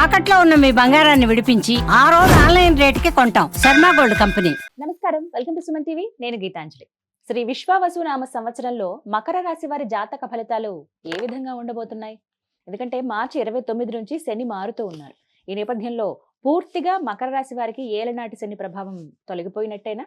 తాకట్లో ఉన్న మీ బంగారాన్ని విడిపించి ఆ రోజు ఆన్లైన్ రేటుకి కొంటాం. Sharma gold company. నమస్కారం, వెల్కమ్ టు సుమన్ టీవీ. నేను గీతాంజలి. శ్రీ విశ్వావసునామ సంవత్సరంలో మకర రాశి వారి జాతక ఫలితాలు ఏ విధంగా ఉండబోతున్నాయి? ఎందుకంటే మార్చి 29 నుంచి శని మారుతూ ఉన్నారు. ఈ నేపథ్యంలో పూర్తిగా మకర రాశి వారికి ఏలనాటి శని ప్రభావం తొలగిపోయినట్టేనా,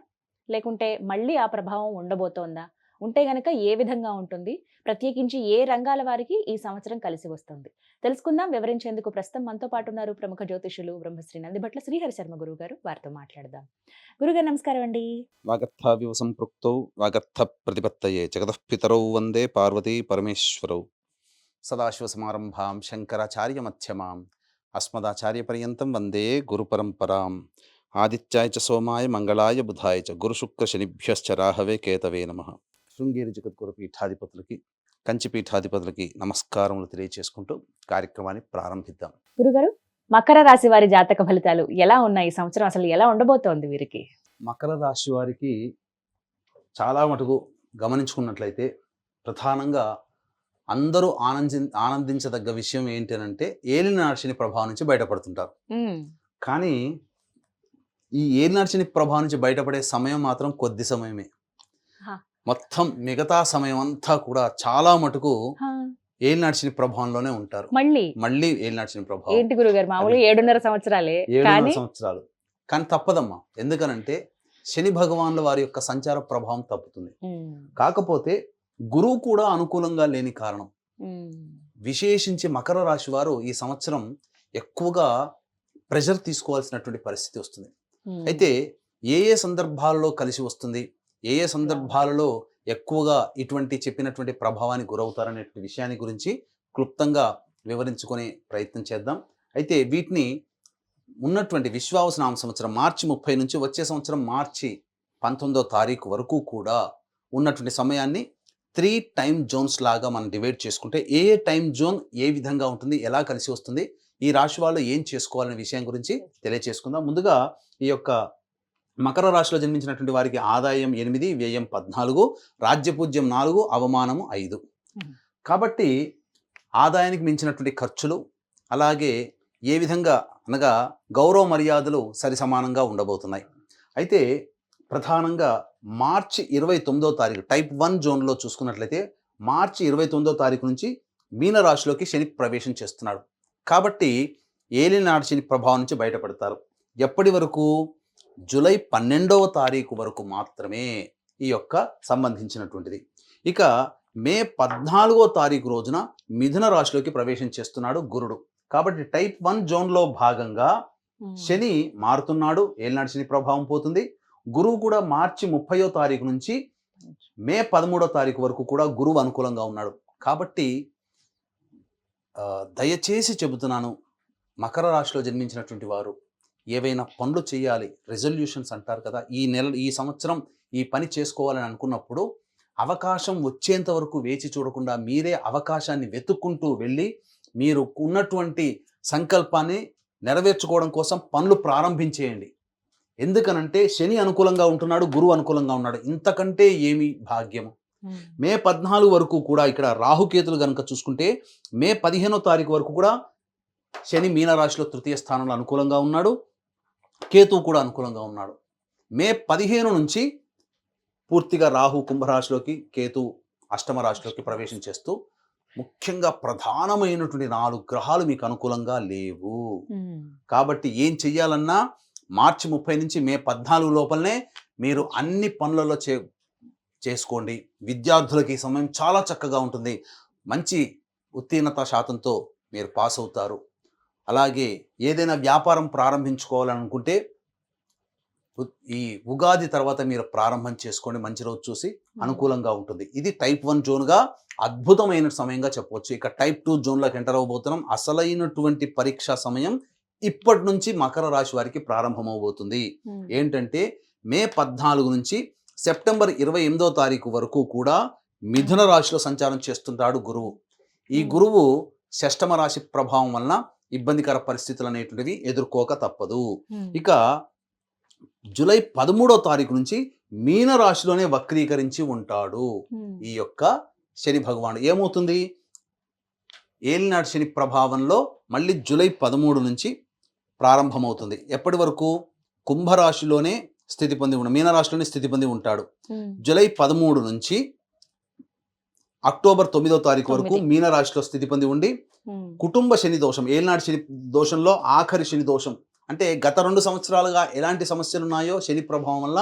లేకుంటే మళ్ళీ ఆ ప్రభావం ఉండబోతోందా? ఉంటే గనక ఏ విధంగా ఉంటుంది? ప్రత్యేకించి ఏ రంగాల వారికి ఈ సంవత్సరం కలిసి వస్తుంది తెలుసుకుందాం. వివరించేందుకు ప్రస్తుతం మనతో పాటు ఉన్నారు ప్రముఖ జ్యోతిషులు బ్రహ్మశ్రీ నందిభట్ల శ్రీహరి శర్మ గురువు గారు. వారితో మాట్లాడదాం. గురుగారు నమస్కారం అండి. వాగర్థావివ సంపృక్తౌ వాగర్థ ప్రతిపత్తయే జగతః పితరౌ వందే పార్వతీ పరమేశ్వరౌ. సదాశివసమారంభాం శంకరాచార్య మధ్యమాం అస్మదాచార్య పర్యంతం వందే గురు పరంపరాం. ఆదిత్యాయ చ సోమాయ మంగళాయ బుధాయ చ గురుశుక్ర శనిభ్యశ్చ రాహవే కేతవే నమః. శృంగేరి జగద్గురు పీఠాధిపతులకి, కంచి పీఠాధిపతులకి నమస్కారములు తెలియచేసుకుంటూ కార్యక్రమాన్ని ప్రారంభిద్దాం. గురుగారు, మకర రాశి వారి జాతక ఫలితాలు ఎలా ఉన్నాయి? ఈ సంవత్సరం అసలు ఎలా ఉండబోతోంది వీరికి? మకర రాశి వారికి చాలా మటుకు గమనించుకున్నట్లయితే ప్రధానంగా అందరూ ఆనందించదగ్గ విషయం ఏంటి అంటే ఏలినాటి శని ప్రభావం నుంచి బయటపడుతుంటారు. కానీ ఈ ఏలినాటి శని ప్రభావం నుంచి బయటపడే సమయం మాత్రం కొద్ది సమయమే. మొత్తం మిగతా సమయం అంతా కూడా చాలా మటుకు ఏలినాటి శని ప్రభావంలోనే ఉంటారు. మళ్ళీ ఏలినాటి శని ప్రభావం ఏంటి గురుగారు? మామూలుగా 7.5 సంవత్సరాలే. 7.5 సంవత్సరాలు. కానీ తప్పదమ్మా. ఎందుకనంటే శని భగవానుల వారి యొక్క సంచార ప్రభావం తప్పుతుంది. కాకపోతే గురువు కూడా అనుకూలంగా లేని కారణం విశేషించి మకర రాశి వారు ఈ సంవత్సరం ఎక్కువగా ప్రెషర్ తీసుకోవాల్సినటువంటి పరిస్థితి వస్తుంది. అయితే ఏ ఏ సందర్భాలలో కలిసి వస్తుంది, ఏ ఏ సందర్భాలలో ఎక్కువగా ఇటువంటి చెప్పినటువంటి ప్రభావానికి గురవుతారనే విషయాన్ని గురించి క్లుప్తంగా వివరించుకునే ప్రయత్నం చేద్దాం. అయితే వీటిని ఉన్నటువంటి విశ్వావసునామ సంవత్సరం మార్చి 30 నుంచి వచ్చే సంవత్సరం మార్చి 19వ తారీఖు వరకు కూడా ఉన్నటువంటి సమయాన్ని 3 టైమ్ జోన్స్ లాగా మనం డివైడ్ చేసుకుంటే ఏ ఏ టైం జోన్ ఏ విధంగా ఉంటుంది, ఎలా కలిసి వస్తుంది, ఈ రాశి వాళ్ళు ఏం చేసుకోవాలనే విషయం గురించి తెలియచేసుకుందాం. ముందుగా ఈ యొక్క మకర రాశిలో జన్మించినటువంటి వారికి ఆదాయం 8, వ్యయం 14, రాజ్యపూజ్యం 4, అవమానము 5. కాబట్టి ఆదాయానికి మించినటువంటి ఖర్చులు, అలాగే ఏ విధంగా అనగా గౌరవ మర్యాదలు సరి సమానంగా ఉండబోతున్నాయి. అయితే ప్రధానంగా మార్చి 29వ తారీఖు టైప్ 1 జోన్లో చూసుకున్నట్లయితే మార్చి 29వ తారీఖు నుంచి మీన రాశిలోకి శని ప్రవేశం చేస్తున్నాడు. కాబట్టి ఏలినాటి శని ప్రభావం నుంచి బయటపడతారు. ఎప్పటి వరకు? జూలై 12వ తారీఖు వరకు మాత్రమే ఈ యొక్క సంబంధించినటువంటిది. ఇక మే 14వ తారీఖు రోజున మిథున రాశిలోకి ప్రవేశం చేస్తున్నాడు గురుడు. కాబట్టి టైప్ 1 జోన్లో భాగంగా శని మారుతున్నాడు, ఏలినాటి శని ప్రభావం పోతుంది. గురువు కూడా మార్చి 30వ తారీఖు నుంచి మే 13వ తారీఖు వరకు కూడా గురువు అనుకూలంగా ఉన్నాడు. కాబట్టి దయచేసి చెబుతున్నాను, మకర రాశిలో జన్మించినటువంటి వారు ఏవైనా పనులు చేయాలి, రెజల్యూషన్స్ అంటారు కదా, ఈ సంవత్సరం ఈ పని చేసుకోవాలని అనుకున్నప్పుడు అవకాశం వచ్చేంత వరకు వేచి చూడకుండా మీరే అవకాశాన్ని వెతుక్కుంటూ వెళ్ళి మీరు ఉన్నటువంటి సంకల్పాన్ని నెరవేర్చుకోవడం కోసం పనులు ప్రారంభించేయండి. ఎందుకనంటే శని అనుకూలంగా ఉంటున్నాడు, గురువు అనుకూలంగా ఉన్నాడు. ఇంతకంటే ఏమి భాగ్యము. మే 14 వరకు కూడా ఇక్కడ రాహుకేతులు కనుక చూసుకుంటే మే 15వ తారీఖు వరకు కూడా శని మీనరాశిలో 3వ స్థానంలో అనుకూలంగా ఉన్నాడు, కేతువు కూడా అనుకూలంగా ఉన్నాడు. మే 15 నుంచి పూర్తిగా రాహు కుంభరాశిలోకి, కేతు అష్టమ రాశిలోకి ప్రవేశం చేస్తూ ముఖ్యంగా ప్రధానమైనటువంటి 4 గ్రహాలు మీకు అనుకూలంగా లేవు. కాబట్టి ఏం చెయ్యాలన్నా మార్చి 30 నుంచి మే 14 లోపలనే మీరు అన్ని పనులలో చేసుకోండి. విద్యార్థులకి ఈ సమయం చాలా చక్కగా ఉంటుంది. మంచి ఉత్తీర్ణత శాతంతో మీరు పాస్ అవుతారు. అలాగే ఏదైనా వ్యాపారం ప్రారంభించుకోవాలనుకుంటే ఈ ఉగాది తర్వాత మీరు ప్రారంభం చేసుకోండి. మంచి రోజు చూసి అనుకూలంగా ఉంటుంది. ఇది టైప్ 1 జోన్గా అద్భుతమైన సమయంగా చెప్పవచ్చు. ఇక టైప్ 2 జోన్లోకి ఎంటర్ అవ్వబోతున్నాం. అసలైనటువంటి పరీక్షా సమయం ఇప్పటి నుంచి మకర రాశి వారికి ప్రారంభమవబోతుంది. ఏంటంటే మే 14 నుంచి సెప్టెంబర్ 28వ తారీఖు వరకు కూడా మిథున రాశిలో సంచారం చేస్తుంటాడు గురువు. ఈ గురువు షష్టమ రాశి ప్రభావం వలన ఇబ్బందికర పరిస్థితులు అనేటువంటివి ఎదుర్కోక తప్పదు. ఇక జూలై 13వ తారీఖు నుంచి మీన రాశిలోనే వక్రీకరించి ఉంటాడు ఈ యొక్క శని భగవానుడు. ఏమవుతుంది? ఏలినాటి శని ప్రభావంలో మళ్ళీ జూలై 13 నుంచి ప్రారంభమవుతుంది. ఎప్పటి వరకు? కుంభరాశిలోనే స్థితి పొంది మీనరాశిలోనే స్థితి పొంది ఉంటాడు. జూలై 13 నుంచి అక్టోబర్ 9వ తారీఖు వరకు 9. మీనరాశిలో స్థితి పొంది ఉండి కుటుంబ శని దోషం, ఏలినాటి శని దోషంలో ఆఖరి శని దోషం, అంటే గత 2 సంవత్సరాలుగా ఎలాంటి సమస్యలు ఉన్నాయో శని ప్రభావం వల్ల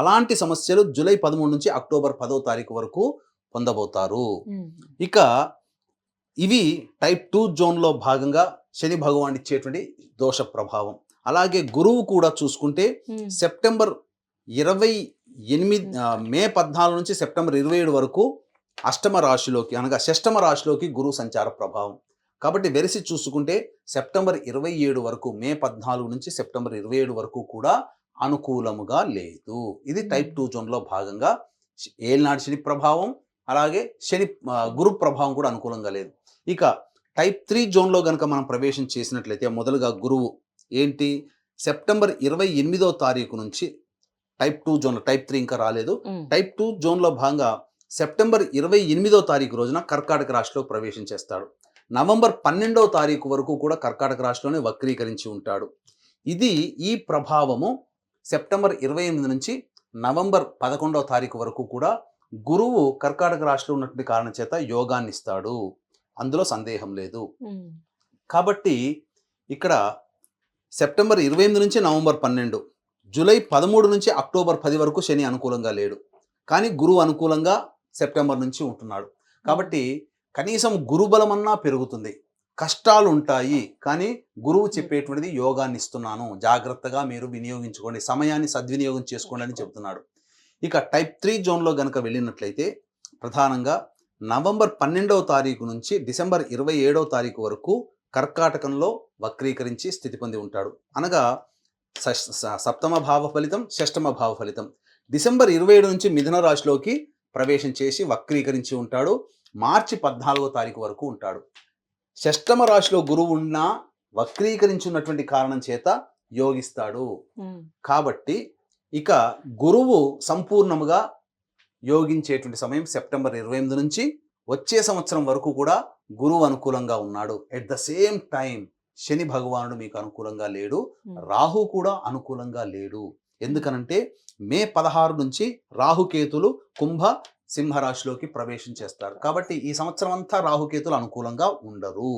అలాంటి సమస్యలు జూలై 13 నుంచి అక్టోబర్ 10వ తారీఖు వరకు పొందబోతారు. ఇక ఇవి టైప్ 2 జోన్లో భాగంగా శని భగవాన్ ఇచ్చేటువంటి దోష ప్రభావం. అలాగే గురువు కూడా చూసుకుంటే సెప్టెంబర్ 28 మే 14 నుంచి సెప్టెంబర్ 27 వరకు అష్టమ రాశిలోకి అనగా షష్టమ రాశిలోకి గురువు సంచార ప్రభావం. కాబట్టి వెరిసి చూసుకుంటే సెప్టెంబర్ 27 వరకు, మే 14 నుంచి సెప్టెంబర్ 27 వరకు కూడా అనుకూలముగా లేదు. ఇది టైప్ 2 జోన్లో భాగంగా ఏలినాటి శని ప్రభావం, అలాగే గురు ప్రభావం కూడా అనుకూలంగా లేదు. ఇక టైప్ 3 జోన్లో కనుక మనం ప్రవేశం చేసినట్లయితే మొదలుగా గురువు ఏంటి సెప్టెంబర్ 28వ తారీఖు నుంచి టైప్ 2 జోన్లో, టైప్ 3 ఇంకా రాలేదు, టైప్ 2 జోన్లో భాగంగా సెప్టెంబర్ 28వ తారీఖు రోజున కర్కాటక రాశిలో ప్రవేశం చేస్తాడు. నవంబర్ 12వ తారీఖు వరకు కూడా కర్కాటక రాశిలోనే వక్రీకరించి ఉంటాడు. ఈ ప్రభావము సెప్టెంబర్ 28 నుంచి నవంబర్ 11వ తారీఖు వరకు కూడా గురువు కర్కాటక రాశిలో ఉన్నటువంటి కారణం చేత యోగాన్ని ఇస్తాడు, అందులో సందేహం లేదు. కాబట్టి ఇక్కడ సెప్టెంబర్ 28 నుంచి నవంబర్ 12, జూలై 13 నుంచి అక్టోబర్ 10 వరకు శని అనుకూలంగా లేడు, కానీ గురువు అనుకూలంగా సెప్టెంబర్ నుంచి ఉంటున్నాడు. కాబట్టి కనీసం గురుబలమన్నా పెరుగుతుంది. కష్టాలు ఉంటాయి, కానీ గురువు చెప్పేటువంటిది యోగాన్ని ఇస్తున్నాను, జాగ్రత్తగా మీరు వినియోగించుకోండి, సమయాన్ని సద్వినియోగం చేసుకోండి అని చెప్తున్నాడు. ఇక టైప్ 3 జోన్లో కనుక వెళ్ళినట్లయితే ప్రధానంగా నవంబర్ 12వ తారీఖు నుంచి డిసెంబర్ 27వ తారీఖు వరకు కర్కాటకంలో వక్రీకరించి స్థితి పొంది ఉంటాడు. అనగా సప్తమ భావ ఫలితం, షష్టమ భావ ఫలితం. డిసెంబర్ 27 నుంచి మిథున రాశిలోకి ప్రవేశం చేసి వక్రీకరించి ఉంటాడు. మార్చి 14వ తారీఖు వరకు ఉంటాడు. షష్టమ రాశిలో గురువు ఉన్నా వక్రీకరించున్నటువంటి కారణం చేత యోగిస్తాడు. కాబట్టి ఇక గురువు సంపూర్ణముగా యోగించేటువంటి సమయం సెప్టెంబర్ 28 నుంచి వచ్చే సంవత్సరం వరకు కూడా గురువు అనుకూలంగా ఉన్నాడు. ఎట్ ద సేమ్ టైం శని భగవానుడు మీకు అనుకూలంగా లేడు, రాహు కూడా అనుకూలంగా లేడు. ఎందుకనంటే మే 16 నుంచి రాహుకేతులు కుంభ సింహరాశిలోకి ప్రవేశం చేస్తారు. కాబట్టి ఈ సంవత్సరం అంతా రాహుకేతులు అనుకూలంగా ఉండరు.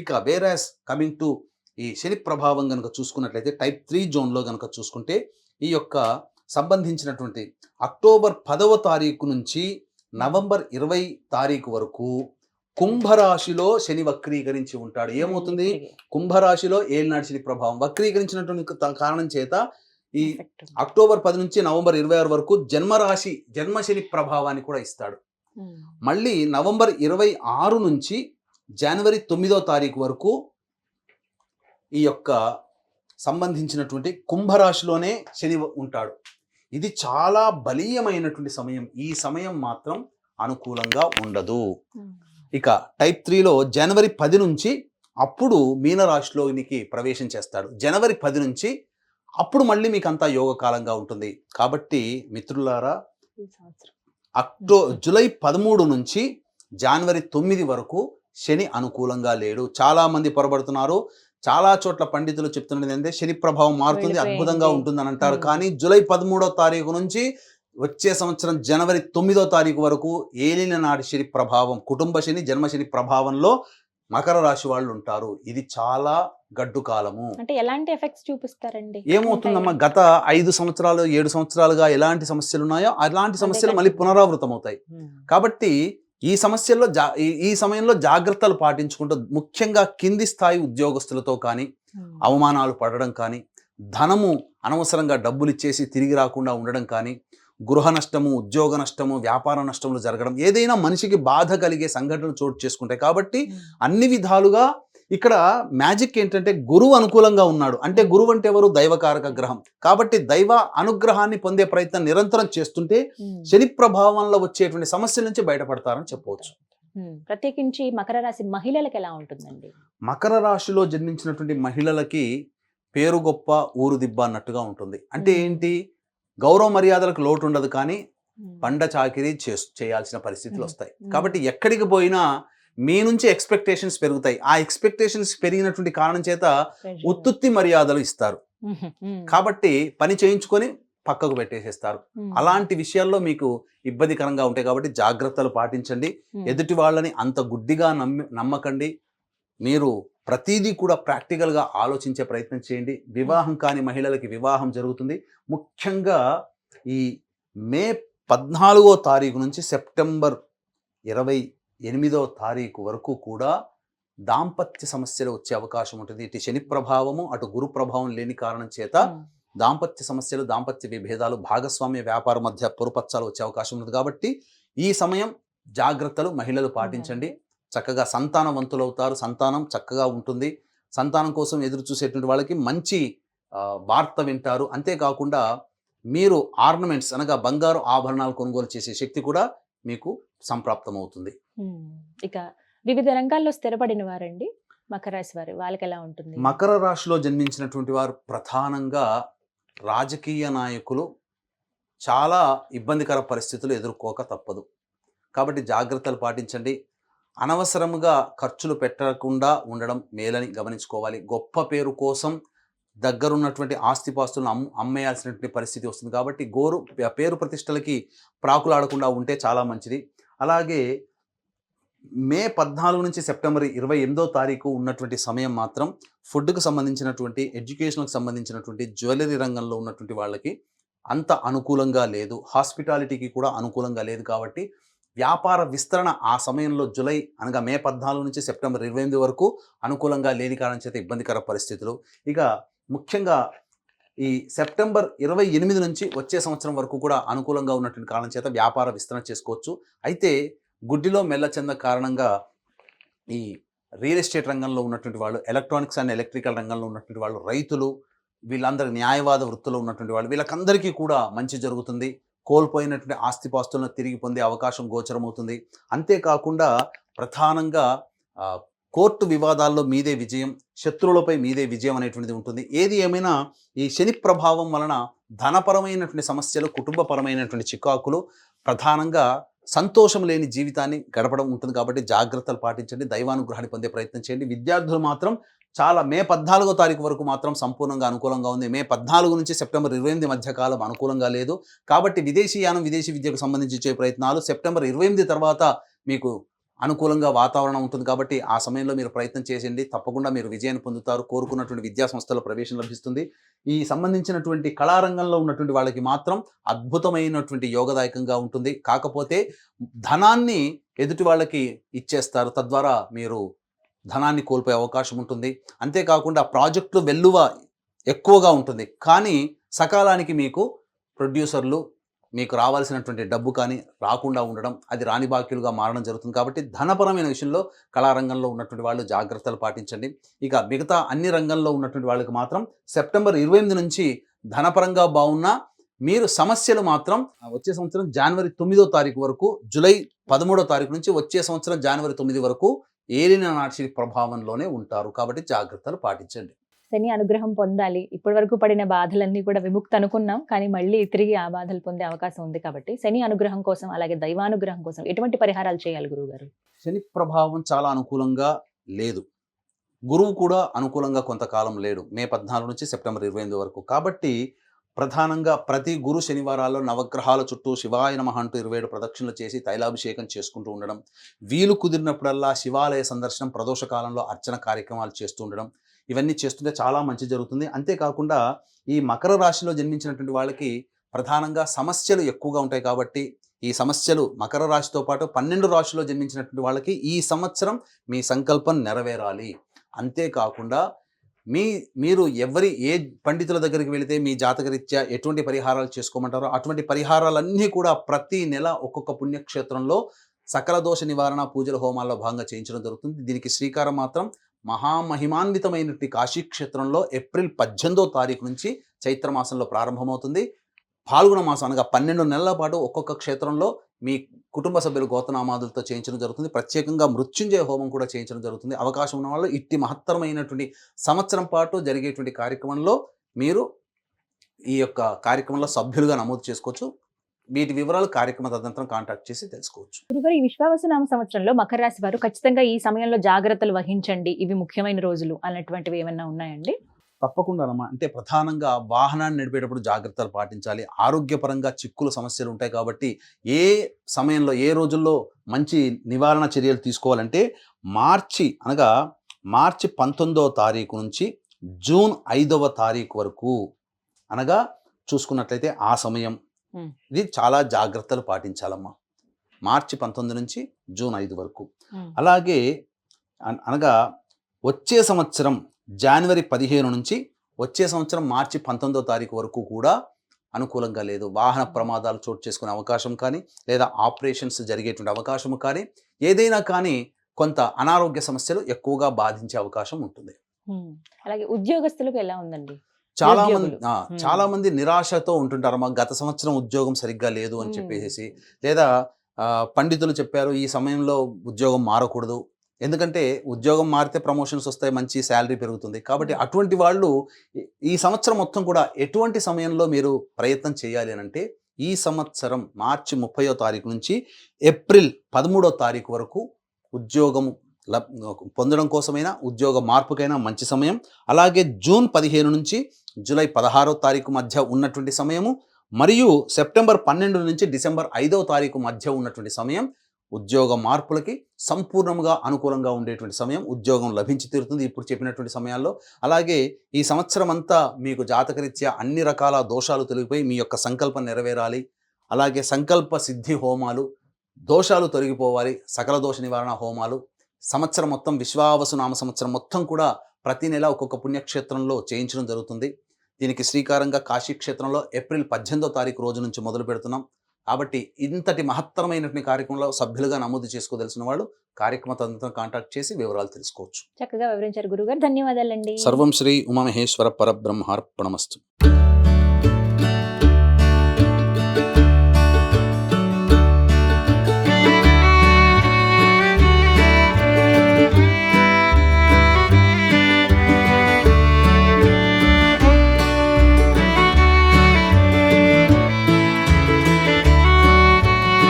ఇక వేరాస్ కమింగ్ టు ఈ శని ప్రభావం కనుక చూసుకున్నట్లయితే టైప్ 3 జోన్లో కనుక చూసుకుంటే ఈ యొక్క సంబంధించినటువంటి అక్టోబర్ 10వ తారీఖు నుంచి నవంబర్ 20 తారీఖు వరకు కుంభరాశిలో శని వక్రీకరించి ఉంటాడు. ఏమవుతుంది? కుంభరాశిలో ఏలినాటి శని ప్రభావం వక్రీకరించినటువంటి కారణం చేత ఈ అక్టోబర్ 10 నుంచి నవంబర్ 26 వరకు జన్మ శని ప్రభావాన్ని కూడా ఇస్తాడు. మళ్ళీ నవంబర్ 26 నుంచి జనవరి 9వ తారీఖు వరకు ఈ యొక్క సంబంధించినటువంటి కుంభరాశిలోనే శని ఉంటాడు. ఇది చాలా బలీయమైనటువంటి సమయం. ఈ సమయం మాత్రం అనుకూలంగా ఉండదు. ఇక టైప్ 3లో జనవరి 10 నుంచి అప్పుడు మీనరాశిలోనికి ప్రవేశం చేస్తాడు. జనవరి 10 నుంచి అప్పుడు మళ్ళీ మీకు అంతా యోగకాలంగా ఉంటుంది. కాబట్టి మిత్రులారా, జూలై 13 నుంచి జనవరి 9 వరకు శని అనుకూలంగా లేడు. చాలా మంది పొరబడుతున్నారు. చాలా చోట్ల పండితులు చెప్తున్నది ఏంటంటే శని ప్రభావం మారుతుంది, అద్భుతంగా ఉంటుందని అంటారు. కానీ జూలై 13వ తారీఖు నుంచి వచ్చే సంవత్సరం జనవరి 9వ తారీఖు వరకు ఏలిన నాటి శని ప్రభావం, కుటుంబ శని, జన్మ శని ప్రభావంలో మకర రాశి వాళ్ళు ఉంటారు. ఇది చాలా గడ్డు కాలము. అంటే ఎలాంటి ఎఫెక్ట్స్ చూపిస్తారండి? ఏమవుతుందమ్మా, గత 5 సంవత్సరాలు 7 సంవత్సరాలుగా ఎలాంటి సమస్యలు ఉన్నాయో అలాంటి సమస్యలు మళ్ళీ పునరావృతం అవుతాయి. కాబట్టి ఈ సమయంలో జాగ్రత్తలు పాటించుకుంటూ, ముఖ్యంగా కింది స్థాయి ఉద్యోగస్తులతో కానీ అవమానాలు పడడం కానీ, ధనము అనవసరంగా డబ్బులు ఇచ్చేసి తిరిగి రాకుండా ఉండడం కానీ, గృహ నష్టము, ఉద్యోగ నష్టము, వ్యాపార నష్టములు జరగడం, ఏదైనా మనిషికి బాధ కలిగే సంఘటనలు చోటు చేసుకుంటాయి. కాబట్టి అన్ని విధాలుగా ఇక్కడ మ్యాజిక్ ఏంటంటే గురువు అనుకూలంగా ఉన్నాడు. అంటే గురువు అంటే ఎవరు? దైవకారక గ్రహం. కాబట్టి దైవ అనుగ్రహాన్ని పొందే ప్రయత్నం నిరంతరం చేస్తుంటే శని ప్రభావంలో వచ్చేటువంటి సమస్యల నుంచి బయటపడతారని చెప్పవచ్చు. ప్రత్యేకించి మకర రాశి మహిళలకు ఎలా ఉంటుందండి? మకర రాశిలో జన్మించినటువంటి మహిళలకి పేరు గొప్ప ఊరు దిబ్బ అన్నట్టుగా ఉంటుంది. అంటే ఏంటి? గౌరవ మర్యాదలకు లోటు ఉండదు, కానీ పండ చాకిరీ చేయాల్సిన పరిస్థితులు వస్తాయి. కాబట్టి ఎక్కడికి పోయినా మీ నుంచి ఎక్స్పెక్టేషన్స్ పెరుగుతాయి. ఆ ఎక్స్పెక్టేషన్స్ పెరిగినటువంటి కారణం చేత ఉత్తుత్తి మర్యాదలు ఇస్తారు. కాబట్టి పని చేయించుకొని పక్కకు పెట్టేసేస్తారు. అలాంటి విషయాల్లో మీకు ఇబ్బందికరంగా ఉంటాయి కాబట్టి జాగ్రత్తలు పాటించండి. ఎదుటి వాళ్ళని అంత గుడ్డిగా నమ్మకండి. మీరు ప్రతిదీ కూడా ప్రాక్టికల్గా ఆలోచించే ప్రయత్నం చేయండి. వివాహం కాని మహిళలకి వివాహం జరుగుతుంది. ముఖ్యంగా ఈ మే 14వ తారీఖు నుంచి సెప్టెంబర్ 28వ తారీఖు వరకు కూడా దాంపత్య సమస్యలు వచ్చే అవకాశం ఉంటుంది. ఇటు శని ప్రభావము అటు గురు ప్రభావం లేని కారణం చేత దాంపత్య సమస్యలు, దాంపత్య విభేదాలు, భాగస్వామ్య వ్యాపారం మధ్య పొరుపచ్చాలు వచ్చే అవకాశం ఉంది. కాబట్టి ఈ సమయం జాగ్రత్తలు మహిళలు పాటించండి. చక్కగా సంతానవంతులవుతారు. సంతానం చక్కగా ఉంటుంది. సంతానం కోసం ఎదురు చూసేటువంటి వాళ్ళకి మంచి వార్త వింటారు. అంతేకాకుండా మీరు ఆర్నమెంట్స్ అనగా బంగారు ఆభరణాలు కొనుగోలు చేసే శక్తి కూడా మీకు సంప్రాప్తమవుతుంది. ఇక వివిధ రంగాల్లో స్థిరపడిన వారండి మకర రాశి వారు, వాళ్ళకి ఎలా ఉంటుంది? మకర రాశిలో జన్మించినటువంటి వారు ప్రధానంగా రాజకీయ నాయకులు చాలా ఇబ్బందికర పరిస్థితులు ఎదుర్కోక తప్పదు. కాబట్టి జాగ్రత్తలు పాటించండి. అనవసరంగా ఖర్చులు పెట్టకుండా ఉండడం మేలని గమనించుకోవాలి. గొప్ప పేరు కోసం దగ్గరున్నటువంటి ఆస్తిపాస్తులను అమ్మేయాల్సినటువంటి పరిస్థితి వస్తుంది. కాబట్టి పేరు ప్రతిష్టలకి ప్రాకులాడకుండా ఉంటే చాలా మంచిది. అలాగే మే 14 నుంచి సెప్టెంబర్ 28వ తారీఖు ఉన్నటువంటి సమయం మాత్రం ఫుడ్కు సంబంధించినటువంటి, ఎడ్యుకేషన్కి సంబంధించినటువంటి, జ్యువెలరీ రంగంలో ఉన్నటువంటి వాళ్ళకి అంత అనుకూలంగా లేదు. హాస్పిటాలిటీకి కూడా అనుకూలంగా లేదు. కాబట్టి వ్యాపార విస్తరణ ఆ సమయంలో జూలై అనగా మే 14 నుంచి సెప్టెంబర్ 28 వరకు అనుకూలంగా లేని కారణం చేత ఇబ్బందికర పరిస్థితులు. ఇక ముఖ్యంగా ఈ సెప్టెంబర్ 28 నుంచి వచ్చే సంవత్సరం వరకు కూడా అనుకూలంగా ఉన్నటువంటి కారణం చేత వ్యాపార విస్తరణ చేసుకోవచ్చు. అయితే గుడ్డిలో మెల్లచెంద కారణంగా ఈ రియల్ ఎస్టేట్ రంగంలో ఉన్నటువంటి వాళ్ళు, ఎలక్ట్రానిక్స్ అండ్ ఎలక్ట్రికల్ రంగంలో ఉన్నటువంటి వాళ్ళు, రైతులు, వీళ్ళందరూ న్యాయవాద వృత్తిలో ఉన్నటువంటి వాళ్ళు, వీళ్ళకందరికీ కూడా మంచి జరుగుతుంది. కోల్పోయినటువంటి ఆస్తిపాస్తులను తిరిగి పొందే అవకాశం గోచరమవుతుంది. అంతేకాకుండా ప్రధానంగా కోర్టు వివాదాల్లో మీదే విజయం, శత్రువులపై మీదే విజయం అనేటువంటిది ఉంటుంది. ఏది ఏమైనా ఈ శని ప్రభావం వలన ధనపరమైనటువంటి సమస్యలు, కుటుంబపరమైనటువంటి చికాకులు, ప్రధానంగా సంతోషం లేని జీవితాన్ని గడపడం ఉంటుంది. కాబట్టి జాగ్రత్తలు పాటించండి. దైవానుగ్రహాన్ని పొందే ప్రయత్నం చేయండి. విద్యార్థులు మాత్రం చాలా మే 14వ తారీఖు వరకు మాత్రం సంపూర్ణంగా అనుకూలంగా ఉంది. మే 14 నుంచి సెప్టెంబర్ 28 మధ్య కాలం అనుకూలంగా లేదు. కాబట్టి విదేశీయానం, విదేశీ విద్యకు సంబంధించి చేసే ప్రయత్నాలు సెప్టెంబర్ 28 తర్వాత మీకు అనుకూలంగా వాతావరణం ఉంటుంది. కాబట్టి ఆ సమయంలో మీరు ప్రయత్నం చేసేయండి. తప్పకుండా మీరు విజయాన్ని పొందుతారు. కోరుకున్నటువంటి విద్యా సంస్థల ప్రవేశం లభిస్తుంది. ఈ సంబంధించినటువంటి కళారంగంలో ఉన్నటువంటి వాళ్ళకి మాత్రం అద్భుతమైనటువంటి యోగదాయకంగా ఉంటుంది. కాకపోతే ధనాన్ని ఎదుటి వాళ్ళకి ఇచ్చేస్తారు. తద్వారా మీరు ధనాన్ని కోల్పోయే అవకాశం ఉంటుంది. అంతేకాకుండా ప్రాజెక్టులు వెల్లువ ఎక్కువగా ఉంటుంది. కానీ సకాలానికి మీకు ప్రొడ్యూసర్లు మీకు రావాల్సినటువంటి డబ్బు కానీ రాకుండా ఉండడం, అది రాని బాకీలుగా మారడం జరుగుతుంది. కాబట్టి ధనపరమైన విషయంలో కళారంగంలో ఉన్నటువంటి వాళ్ళు జాగ్రత్తలు పాటించండి. ఇక మిగతా అన్ని రంగంలో ఉన్నటువంటి వాళ్ళకి మాత్రం సెప్టెంబర్ 28 నుంచి ధనపరంగా బాగున్నా మీరు సమస్యలు మాత్రం వచ్చే సంవత్సరం జనవరి 9వ తారీఖు వరకు, జూలై 13వ తారీఖు నుంచి వచ్చే సంవత్సరం జనవరి 9 వరకు ఏలిన నాటి ప్రభావంలోనే ఉంటారు. కాబట్టి జాగ్రత్తలు పాటించండి. శని అనుగ్రహం పొందాలి, ఇప్పటి వరకు పడిన బాధలన్నీ కూడా విముక్తి అనుకున్నాం, కానీ మళ్ళీ తిరిగి ఆ బాధలు పొందే అవకాశం ఉంది. కాబట్టి శని అనుగ్రహం కోసం, అలాగే దైవానుగ్రహం కోసం ఎటువంటి పరిహారాలు చేయాలి గురువుగారు? శని ప్రభావం చాలా అనుకూలంగా లేదు. గురువు కూడా అనుకూలంగా కొంతకాలం లేడు, మే 14 నుంచి సెప్టెంబర్ 28 వరకు. కాబట్టి ప్రధానంగా ప్రతి గురు శనివారాల్లో నవగ్రహాల చుట్టూ శివాయ నమః అంటూ 27 ప్రదక్షిణలు చేసి తైలాభిషేకం చేసుకుంటూ ఉండడం, వీలు కుదిరినప్పుడల్లా శివాలయ సందర్శనం, ప్రదోష కాలంలో అర్చన కార్యక్రమాలు చేస్తూ ఉండడం, ఇవన్నీ చేస్తుంటే చాలా మంచి జరుగుతుంది. అంతేకాకుండా ఈ మకర రాశిలో జన్మించినటువంటి వాళ్ళకి ప్రధానంగా సమస్యలు ఎక్కువగా ఉంటాయి. కాబట్టి ఈ సమస్యలు మకర రాశితో పాటు 12 రాశిలో జన్మించినటువంటి వాళ్ళకి ఈ సంవత్సరం మీ సంకల్పం నెరవేరాలి. అంతేకాకుండా మీరు ఏ పండితుల దగ్గరికి వెళితే మీ జాతకరీత్యా ఎటువంటి పరిహారాలు చేసుకోమంటారో అటువంటి పరిహారాలన్నీ కూడా ప్రతి నెల ఒక్కొక్క పుణ్యక్షేత్రంలో సకల దోష నివారణ పూజల హోమాల్లో భాగంగా చేయించడం జరుగుతుంది. దీనికి శ్రీకారం మాత్రం మహామహిమాన్వితమైనటువంటి కాశీక్షేత్రంలో ఏప్రిల్ 18వ తారీఖు నుంచి చైత్రమాసంలో ప్రారంభమవుతుంది. పాల్గొన మాసం అనగా 12 నెలల పాటు ఒక్కొక్క క్షేత్రంలో మీ కుటుంబ సభ్యులు గోత్రనామాదులతో చేయించడం జరుగుతుంది. ప్రత్యేకంగా మృత్యుంజయ హోమం కూడా చేయించడం జరుగుతుంది. అవకాశం ఉన్న వాళ్ళు ఇట్టి మహత్తరమైనటువంటి సంవత్సరం పాటు జరిగేటువంటి కార్యక్రమంలో మీరు ఈ యొక్క కార్యక్రమంలో సభ్యులుగా నమోదు చేసుకోవచ్చు. వీటి వివరాలు కార్యక్రమ తదనంతరం కాంటాక్ట్ చేసి తెలుసుకోవచ్చు. గురుగారు, ఈ విశ్వావసునామ సంవత్సరంలో మకర రాశి వారు ఖచ్చితంగా ఈ సమయంలో జాగ్రత్తలు వహించండి, ఇవి ముఖ్యమైన రోజులు అన్నటువంటివి ఏమన్నా ఉన్నాయండి? తప్పకుండా అమ్మా. అంటే ప్రధానంగా వాహనాన్ని నడిపేటప్పుడు జాగ్రత్తలు పాటించాలి. ఆరోగ్యపరంగా చిక్కులు సమస్యలు ఉంటాయి కాబట్టి ఏ సమయంలో ఏ రోజుల్లో మంచి నివారణ చర్యలు తీసుకోవాలంటే మార్చి 19వ తారీఖు నుంచి జూన్ 5వ తారీఖు వరకు అనగా చూసుకున్నట్లయితే ఆ సమయం ఇది చాలా జాగ్రత్తలు పాటించాలమ్మా. మార్చి 19 నుంచి జూన్ 5 వరకు. అలాగే అనగా వచ్చే సంవత్సరం జనవరి 15 నుంచి వచ్చే సంవత్సరం మార్చి 19వ తారీఖు వరకు కూడా అనుకూలంగా లేదు. వాహన ప్రమాదాలు చోటు చేసుకునే అవకాశం కానీ, లేదా ఆపరేషన్స్ జరిగేటువంటి అవకాశం కానీ, ఏదైనా కానీ కొంత అనారోగ్య సమస్యలు ఎక్కువగా బాధించే అవకాశం ఉంటుంది. అలాగే ఉద్యోగస్తులకు ఎలా ఉందండి? చాలా మంది నిరాశతో ఉంటుంటారు. మా గత సంవత్సరం ఉద్యోగం సరిగ్గా లేదు అని చెప్పేసి, లేదా పండితులు చెప్పారు ఈ సమయంలో ఉద్యోగం మారకూడదు, ఎందుకంటే ఉద్యోగం మారితే ప్రమోషన్స్ వస్తాయి, మంచి శాలరీ పెరుగుతుంది. కాబట్టి అటువంటి వాళ్ళు ఈ సంవత్సరం మొత్తం కూడా ఎటువంటి సమయంలో మీరు ప్రయత్నం చేయాలి అని అంటే, ఈ సంవత్సరం మార్చి 30వ తారీఖు నుంచి ఏప్రిల్ 13వ తారీఖు వరకు ఉద్యోగం పొందడం కోసమైనా, ఉద్యోగ మార్పుకైనా మంచి సమయం. అలాగే జూన్ 15 నుంచి జూలై 16వ తారీఖు మధ్య ఉన్నటువంటి సమయము, మరియు సెప్టెంబర్ 12 నుంచి డిసెంబర్ 5వ తారీఖు మధ్య ఉన్నటువంటి సమయం ఉద్యోగ మార్పులకి సంపూర్ణంగా అనుకూలంగా ఉండేటువంటి సమయం. ఉద్యోగం లభించి తీరుతుంది ఇప్పుడు చెప్పినటువంటి సమయాల్లో. అలాగే ఈ సంవత్సరం అంతా మీకు జాతకరీత్యా అన్ని రకాల దోషాలు తొలగిపోయి మీ యొక్క సంకల్పం నెరవేరాలి. అలాగే సంకల్ప సిద్ధి హోమాలు, దోషాలు తొలగిపోవాలి, సకల దోష నివారణ హోమాలు సంవత్సరం మొత్తం, విశ్వావసునామ సంవత్సరం మొత్తం కూడా ప్రతి నెల ఒక్కొక్క పుణ్యక్షేత్రంలో చేయించడం జరుగుతుంది. దీనికి శ్రీకారంగా కాశీక్షేత్రంలో ఏప్రిల్ 18వ తారీఖు రోజు నుంచి మొదలు పెడుతున్నాం. కాబట్టి ఇంతటి మహత్తరమైనటువంటి కార్యక్రమంలో సభ్యులుగా నమోదు చేసుకోదలిసిన వాళ్ళు కార్యక్రమ తదనంతరం కాంటాక్ట్ చేసి వివరాలు తెలుసుకోవచ్చు. చక్కగా వివరించారు గురుగారు, ధన్యవాదాలండి. సర్వం శ్రీ ఉమామహేశ్వర పరబ్రహ్మార్పణమస్తు.